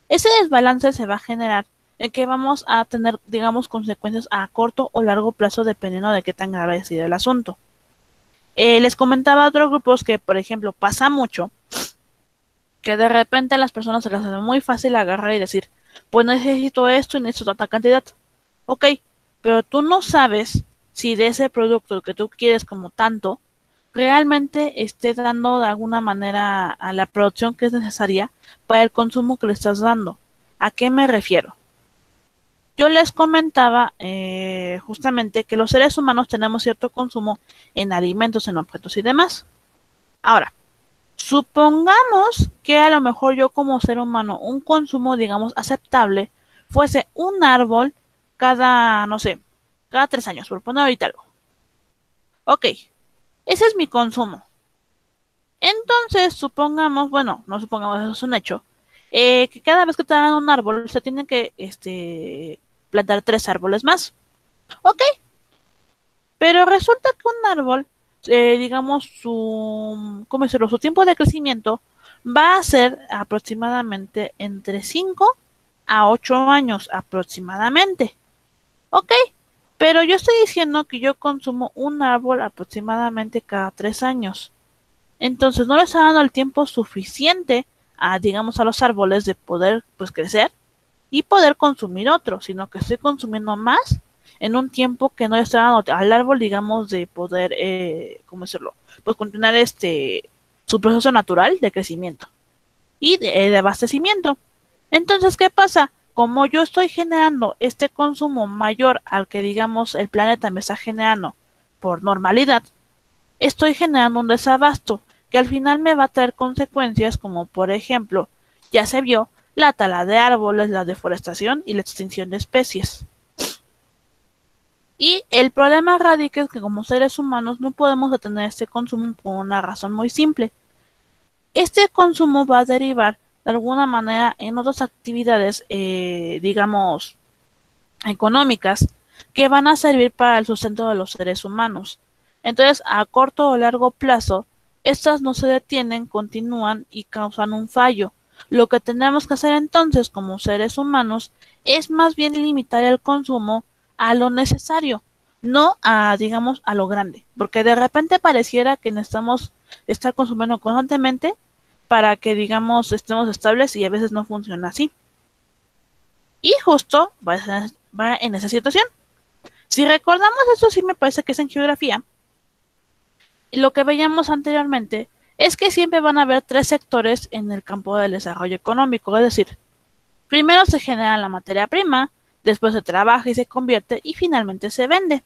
Ese desbalance se va a generar en que vamos a tener, digamos, consecuencias a corto o largo plazo dependiendo de qué tan grave ha sido el asunto. Les comentaba a otros grupos que, por ejemplo, pasa mucho que de repente a las personas se les hace muy fácil agarrar y decir, pues necesito esto y necesito tanta cantidad. Ok, pero tú no sabes si de ese producto que tú quieres como tanto, realmente esté dando de alguna manera a la producción que es necesaria para el consumo que le estás dando. ¿A qué me refiero? Yo les comentaba justamente que los seres humanos tenemos cierto consumo en alimentos, en objetos y demás. Ahora, supongamos que a lo mejor yo como ser humano un consumo, digamos, aceptable fuese un árbol cada, no sé, cada 3 años, por poner ahorita algo. Ok, ese es mi consumo. Entonces, supongamos, bueno, no supongamos, eso es un hecho, que cada vez que te dan un árbol se tienen que plantar 3 árboles más. Ok, pero resulta que un árbol, digamos, ¿cómo decirlo? Su tiempo de crecimiento va a ser aproximadamente entre 5 a 8 años aproximadamente. Ok, pero yo estoy diciendo que yo consumo un árbol aproximadamente cada 3 años. Entonces no le está dando el tiempo suficiente a, digamos, a los árboles de poder, pues, crecer y poder consumir otro, sino que estoy consumiendo más en un tiempo que no le está dando al árbol, digamos, de poder, ¿cómo decirlo? Pues continuar su proceso natural de crecimiento y de abastecimiento. Entonces, ¿qué pasa? Como yo estoy generando este consumo mayor al que, digamos, el planeta me está generando por normalidad, estoy generando un desabasto que al final me va a traer consecuencias como, por ejemplo, ya se vio la tala de árboles, la deforestación y la extinción de especies. Y el problema radica en que como seres humanos no podemos detener este consumo por una razón muy simple. Este consumo va a derivar de alguna manera en otras actividades, digamos, económicas, que van a servir para el sustento de los seres humanos. Entonces, a corto o largo plazo, estas no se detienen, continúan y causan un fallo. Lo que tenemos que hacer entonces como seres humanos es más bien limitar el consumo a lo necesario, no a, digamos, a lo grande, porque de repente pareciera que necesitamos estar consumiendo constantemente para que, digamos, estemos estables y a veces no funciona así. Y justo va en esa situación. Si recordamos, eso sí me parece que es en geografía, lo que veíamos anteriormente es que siempre van a haber tres sectores en el campo del desarrollo económico, es decir, primero se genera la materia prima, después se trabaja y se convierte y finalmente se vende.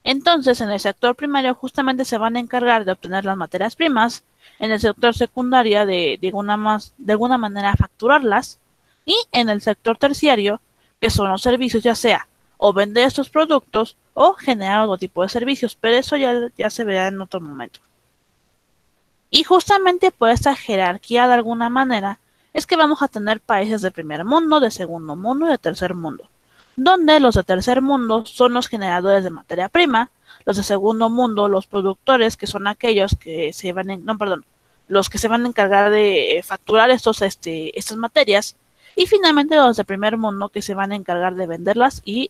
Entonces, en el sector primario justamente se van a encargar de obtener las materias primas, en el sector secundario de alguna manera facturarlas, y en el sector terciario, que son los servicios, ya sea o vender estos productos o generar otro tipo de servicios, pero eso ya se verá en otro momento. Y justamente por esta jerarquía de alguna manera es que vamos a tener países de primer mundo, de segundo mundo y de tercer mundo, donde los de tercer mundo son los generadores de materia prima, los de segundo mundo, los productores, que son aquellos que se van no, perdón, los que se van a encargar de facturar estas materias, y finalmente los de primer mundo que se van a encargar de venderlas y,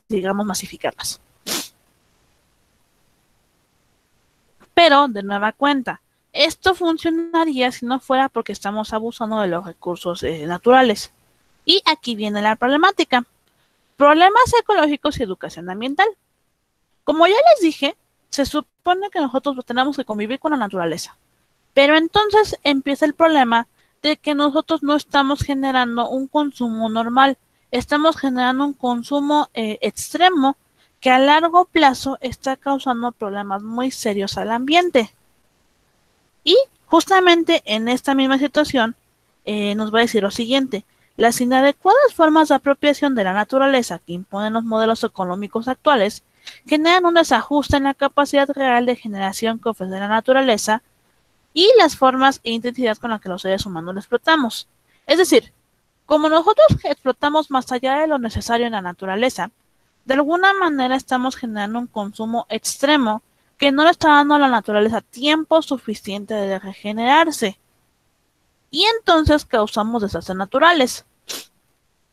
digamos, masificarlas. Pero, de nueva cuenta, esto funcionaría si no fuera porque estamos abusando de los recursos naturales. Y aquí viene la problemática. Problemas ecológicos y educación ambiental. Como ya les dije, se supone que nosotros tenemos que convivir con la naturaleza. Pero entonces empieza el problema de que nosotros no estamos generando un consumo normal, estamos generando un consumo extremo que a largo plazo está causando problemas muy serios al ambiente. Y justamente en esta misma situación nos va a decir lo siguiente: las inadecuadas formas de apropiación de la naturaleza que imponen los modelos económicos actuales generan un desajuste en la capacidad real de generación que ofrece la naturaleza y las formas e intensidad con las que los seres humanos la explotamos. Es decir, como nosotros explotamos más allá de lo necesario en la naturaleza, de alguna manera estamos generando un consumo extremo que no le está dando a la naturaleza tiempo suficiente de regenerarse. Y entonces causamos desastres naturales.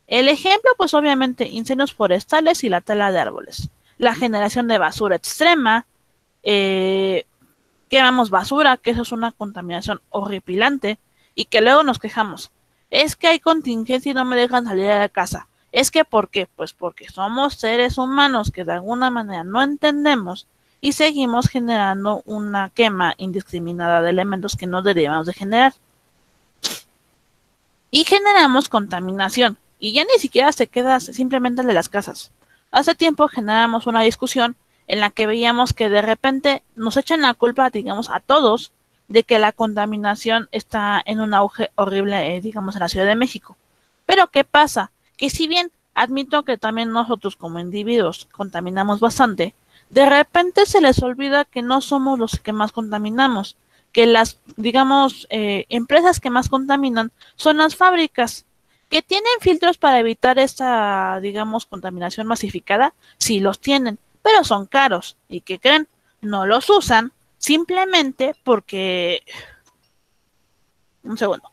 El ejemplo, pues obviamente, incendios forestales y la tala de árboles. La generación de basura extrema, quemamos basura, que eso es una contaminación horripilante, y que luego nos quejamos. Es que hay contingencia y no me dejan salir de la casa. Es que, ¿por qué? Pues porque somos seres humanos que de alguna manera no entendemos y seguimos generando una quema indiscriminada de elementos que no deberíamos de generar. Y generamos contaminación. Y ya ni siquiera se queda simplemente el de las casas. Hace tiempo generamos una discusión en la que veíamos que de repente nos echan la culpa, digamos, a todos de que la contaminación está en un auge horrible, digamos, en la Ciudad de México. Pero ¿qué pasa? Que si bien admito que también nosotros como individuos contaminamos bastante, de repente se les olvida que no somos los que más contaminamos, que las, digamos, empresas que más contaminan son las fábricas, que tienen filtros para evitar esta, digamos, contaminación masificada. Sí los tienen, pero son caros. ¿Y qué creen? No los usan simplemente porque... Un segundo.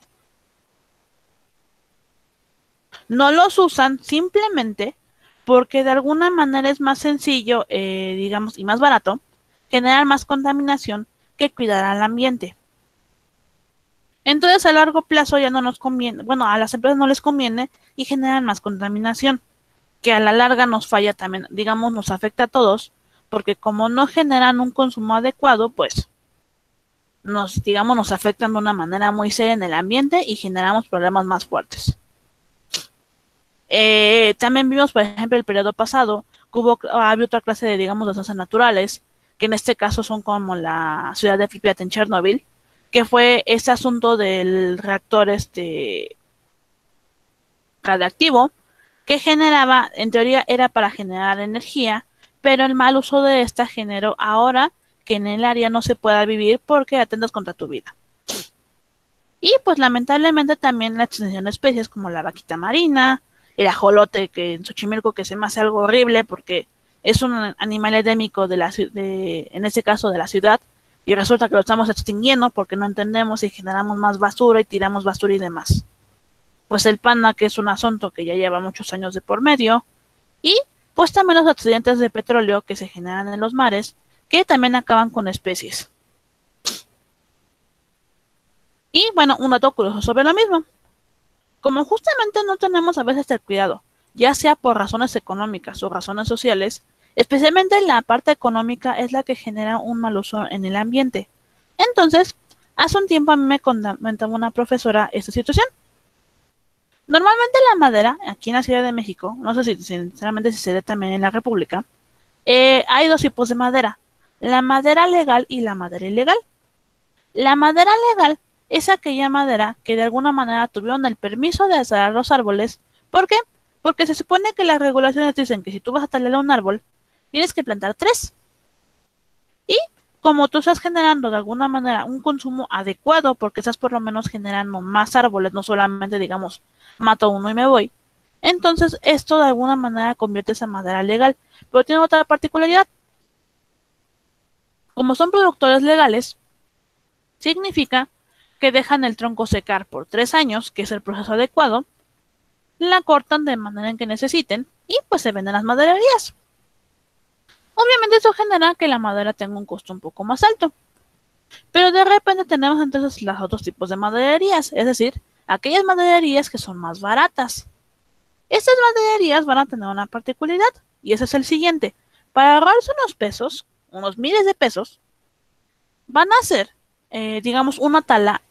No los usan simplemente porque de alguna manera es más sencillo, digamos, y más barato generar más contaminación que cuidar al ambiente. Entonces a largo plazo ya no nos conviene, bueno, a las empresas no les conviene y generan más contaminación, que a la larga nos falla también, digamos, nos afecta a todos, porque como no generan un consumo adecuado, pues digamos, nos afectan de una manera muy seria en el ambiente y generamos problemas más fuertes. También vimos, por ejemplo, el periodo pasado, que había otra clase de, digamos, desastres naturales, que en este caso son como la ciudad de Pripyat en Chernobyl, que fue ese asunto del reactor radiactivo que generaba, en teoría era para generar energía, pero el mal uso de esta generó ahora que en el área no se pueda vivir porque atentas contra tu vida. Y pues lamentablemente también la extinción de especies como la vaquita marina, el ajolote que en Xochimilco que se me hace algo horrible porque es un animal endémico en este caso de la ciudad, y resulta que lo estamos extinguiendo porque no entendemos y generamos más basura y tiramos basura y demás. Pues el panda, que es un asunto que ya lleva muchos años de por medio, y pues también los accidentes de petróleo que se generan en los mares, que también acaban con especies. Y bueno, un dato curioso sobre lo mismo. Como justamente no tenemos a veces el cuidado, ya sea por razones económicas o razones sociales, especialmente la parte económica es la que genera un mal uso en el ambiente. Entonces, hace un tiempo a mí me comentaba una profesora esta situación. Normalmente la madera, aquí en la Ciudad de México, no sé si sinceramente si se ve también en la República, hay dos tipos de madera, la madera legal y la madera ilegal. La madera legal es aquella madera que de alguna manera tuvieron el permiso de talar los árboles. ¿Por qué? Porque se supone que las regulaciones dicen que si tú vas a talar un árbol, tienes que plantar tres. Y como tú estás generando de alguna manera un consumo adecuado, porque estás por lo menos generando más árboles, no solamente digamos, mato uno y me voy, entonces esto de alguna manera convierte esa madera legal. Pero tiene otra particularidad. Como son productores legales, significa que dejan el tronco secar por 3 años, que es el proceso adecuado, la cortan de manera en que necesiten y pues se venden las madererías. Obviamente eso genera que la madera tenga un costo un poco más alto, pero de repente tenemos entonces los otros tipos de madererías, es decir, aquellas madererías que son más baratas. Estas madererías van a tener una particularidad y ese es el siguiente. Para ahorrarse unos pesos, unos miles de pesos, van a hacer, digamos, una tala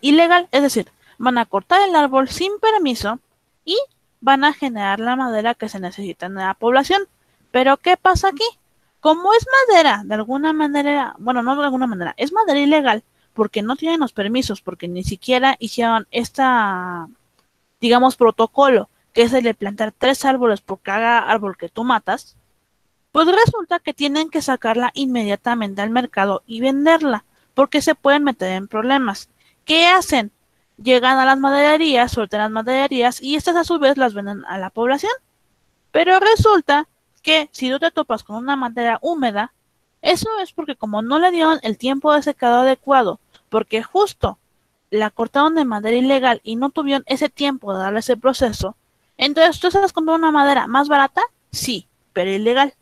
ilegal, es decir, van a cortar el árbol sin permiso y van a generar la madera que se necesita en la población. Pero ¿qué pasa aquí? Como es madera, de alguna manera, bueno, no de alguna manera, es madera ilegal porque no tienen los permisos, porque ni siquiera hicieron digamos, protocolo, que es el de plantar 3 árboles por cada árbol que tú matas, pues resulta que tienen que sacarla inmediatamente al mercado y venderla, porque se pueden meter en problemas. ¿Qué hacen? Llegan a las madererías, sueltan las madererías y estas a su vez las venden a la población. Pero resulta que si tú te topas con una madera húmeda, eso es porque como no le dieron el tiempo de secado adecuado, porque justo la cortaron de madera ilegal y no tuvieron ese tiempo de darle ese proceso, entonces tú estás comprando una madera más barata, sí, pero ilegal.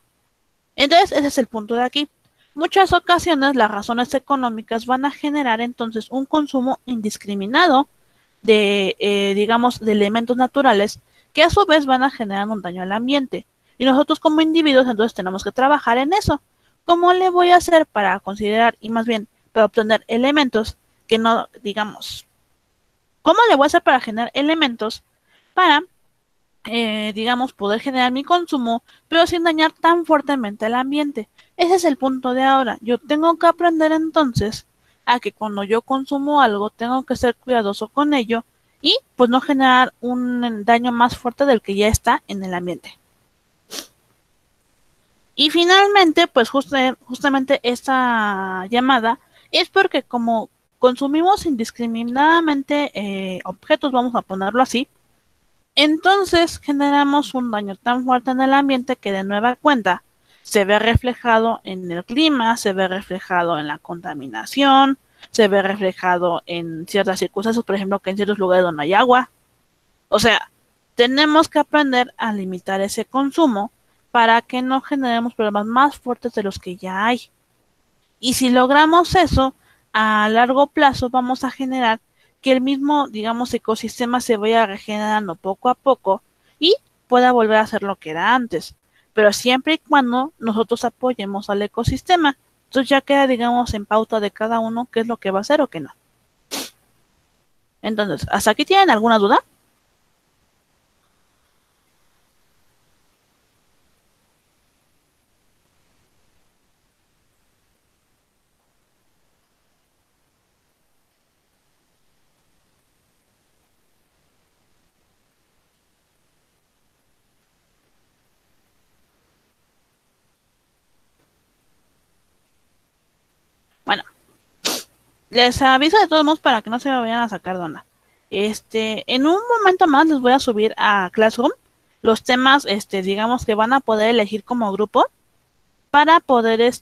Entonces, ese es el punto de aquí. Muchas ocasiones las razones económicas van a generar entonces un consumo indiscriminado de, digamos, de elementos naturales que a su vez van a generar un daño al ambiente. Y nosotros como individuos entonces tenemos que trabajar en eso. ¿Cómo le voy a hacer para considerar y más bien para obtener elementos que no, digamos, cómo le voy a hacer para generar elementos para digamos, poder generar mi consumo, pero sin dañar tan fuertemente el ambiente? Ese es el punto de ahora. Yo tengo que aprender entonces a que cuando yo consumo algo, tengo que ser cuidadoso con ello y pues no generar un daño más fuerte del que ya está en el ambiente. Y finalmente, pues justamente esta llamada es porque como consumimos indiscriminadamente objetos, vamos a ponerlo así, entonces generamos un daño tan fuerte en el ambiente que de nueva cuenta se ve reflejado en el clima, se ve reflejado en la contaminación, se ve reflejado en ciertas circunstancias, por ejemplo, que en ciertos lugares donde hay agua. O sea, tenemos que aprender a limitar ese consumo para que no generemos problemas más fuertes de los que ya hay. Y si logramos eso, a largo plazo vamos a generar que el mismo, digamos, ecosistema se vaya regenerando poco a poco y pueda volver a ser lo que era antes. Pero siempre y cuando nosotros apoyemos al ecosistema, entonces ya queda, digamos, en pauta de cada uno qué es lo que va a hacer o qué no. Entonces, ¿hasta aquí tienen alguna duda? Les aviso de todos modos para que no se me vayan a sacar de onda. En un momento más les voy a subir a Classroom los temas, digamos que van a poder elegir como grupo para poder,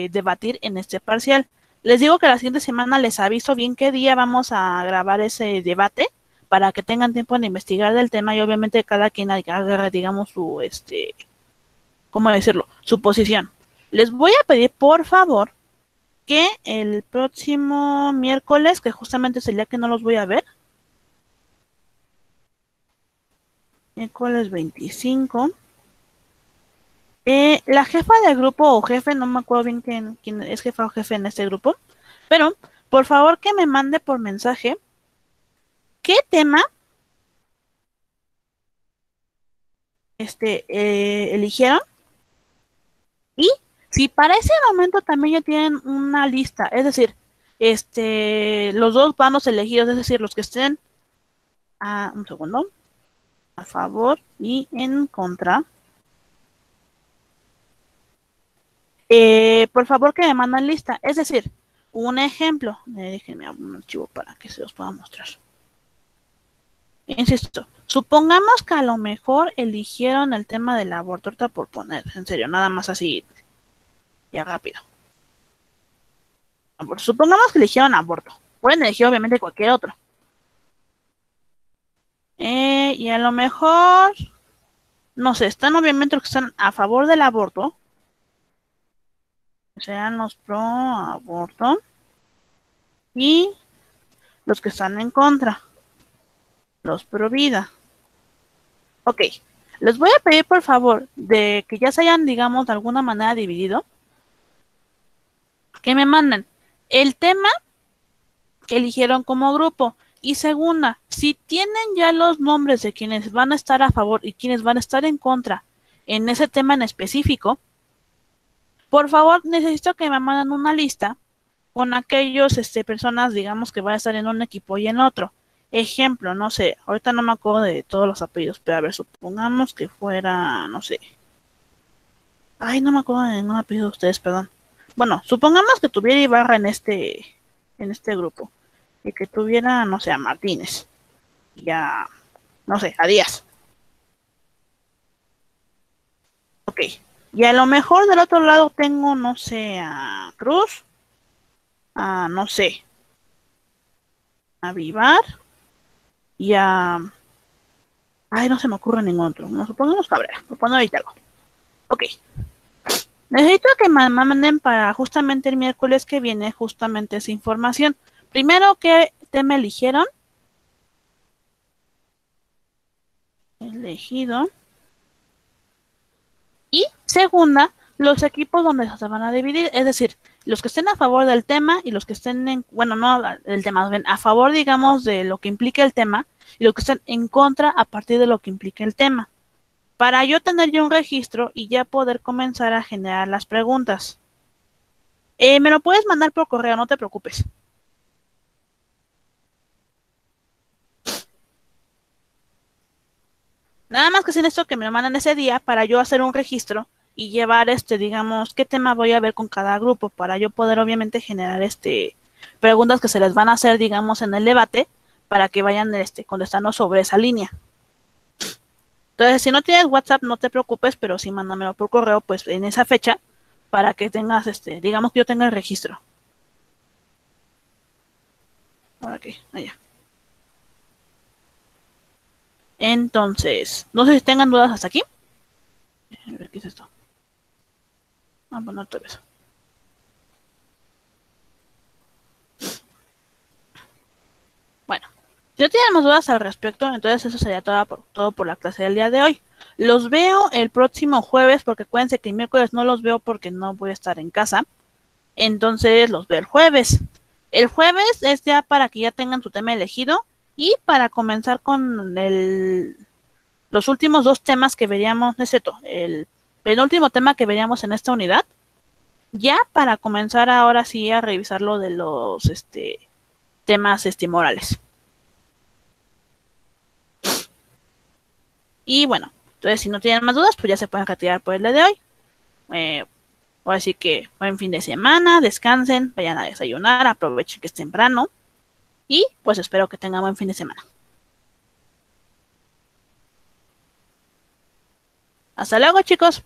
debatir en este parcial. Les digo que la siguiente semana les aviso bien qué día vamos a grabar ese debate para que tengan tiempo de investigar del tema y obviamente cada quien haga, digamos, su, ¿cómo decirlo? Su posición. Les voy a pedir, por favor, que el próximo miércoles, que justamente es el día que no los voy a ver, miércoles 25, la jefa del grupo o jefe, no me acuerdo bien quién es jefa o jefe en este grupo, pero por favor que me mande por mensaje qué tema eligieron y si para ese momento también ya tienen una lista, es decir, los dos bandos elegidos, es decir, los que estén un segundo, a favor y en contra. Por favor que me mandan lista, es decir, un ejemplo, déjenme abrir un archivo para que se los pueda mostrar. Insisto, supongamos que a lo mejor eligieron el tema del aborto, ahorita por poner, en serio, nada más así, ya rápido. Supongamos que eligieron aborto, pueden elegir obviamente cualquier otro. Y a lo mejor, no sé, están obviamente los que están a favor del aborto, sean los pro aborto, y los que están en contra, los pro vida. Ok, les voy a pedir por favor de que ya se hayan, digamos, de alguna manera dividido, que me manden el tema que eligieron como grupo. Y segunda, si tienen ya los nombres de quienes van a estar a favor y quienes van a estar en contra en ese tema en específico, por favor necesito que me manden una lista con aquellos personas, digamos, que van a estar en un equipo y en otro. Ejemplo, no sé, ahorita no me acuerdo de todos los apellidos, pero a ver, supongamos que fuera, no sé. Ay, no me acuerdo de ningún apellido de ustedes, perdón. Bueno, supongamos que tuviera Ibarra en este grupo. Y que tuviera, no sé, a Martínez. Y a, no sé, a Díaz. Ok. Y a lo mejor del otro lado tengo, no sé, a Cruz. A, no sé, a Vivar. Y a... Ay, no se me ocurre ningún otro. No, supongamos Cabrera. Supongo ahorita algo. Ok. Necesito que me manden para justamente el miércoles que viene justamente esa información. Primero, ¿qué tema eligieron? Elegido. Y segunda, los equipos donde se van a dividir, es decir, los que estén a favor del tema y los que estén bueno, no el tema, a favor, digamos, de lo que implica el tema y los que estén en contra a partir de lo que implica el tema. Para yo tener ya un registro y ya poder comenzar a generar las preguntas. Me lo puedes mandar por correo, no te preocupes. Nada más que sin esto que me lo mandan ese día para yo hacer un registro y llevar digamos, qué tema voy a ver con cada grupo para yo poder obviamente generar preguntas que se les van a hacer, digamos, en el debate para que vayan contestando sobre esa línea. Entonces, si no tienes WhatsApp, no te preocupes, pero sí mándamelo por correo, pues en esa fecha, para que tengas, digamos que yo tenga el registro. Por aquí, allá. Entonces, no sé si tengan dudas hasta aquí. A ver, ¿qué es esto? Bueno, otra vez. Bueno, si no tienen más dudas al respecto, entonces eso sería todo por la clase del día de hoy. Los veo el próximo jueves, porque acuérdense que el miércoles no los veo porque no voy a estar en casa. Entonces los veo el jueves. El jueves es ya para que ya tengan su tema elegido y para comenzar con los últimos dos temas que veríamos, excepto el penúltimo tema que veríamos en esta unidad, ya para comenzar ahora sí a revisar lo de los temas morales. Y bueno, entonces si no tienen más dudas, pues ya se pueden retirar por el día de hoy. Así que buen fin de semana, descansen, vayan a desayunar, aprovechen que es temprano y pues espero que tengan buen fin de semana. Hasta luego, chicos.